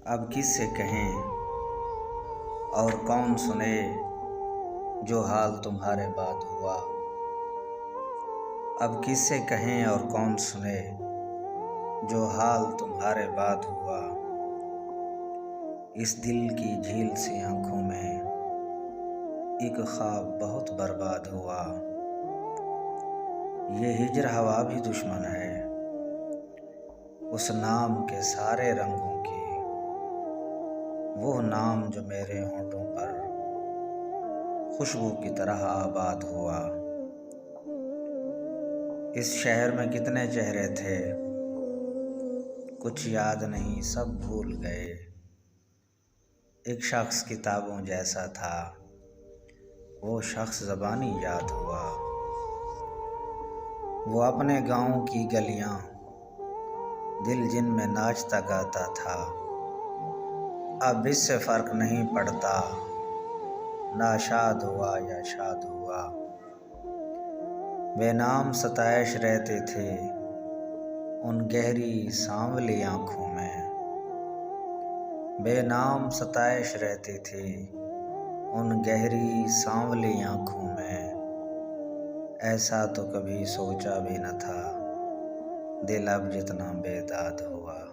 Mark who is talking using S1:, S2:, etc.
S1: अब किससे कहें और कौन सुने जो हाल तुम्हारे बाद हुआ। अब किससे कहें और कौन सुने जो हाल तुम्हारे बाद हुआ। इस दिल की झील सी आँखों में एक ख्वाब बहुत बर्बाद हुआ। ये हिज्र हवा भी दुश्मन है उस नाम के सारे रंगों की। वो नाम जो मेरे होंठों पर खुशबू की तरह आबाद हुआ। इस शहर में कितने चेहरे थे कुछ याद नहीं सब भूल गए। एक शख्स किताबों जैसा था वो शख्स ज़बानी याद हुआ। वो अपने गाँव की गलियाँ दिल जिन में नाचता गाता था। अब इससे फ़र्क नहीं पड़ता नाशाद हुआ या शाद हुआ। बेनाम सताइश रहते थे उन गहरी सांवली आँखों में। बेनाम सताइश रहते थे उन गहरी सांवली आँखों में। ऐसा तो कभी सोचा भी न था दिल अब जितना बेदाद हुआ।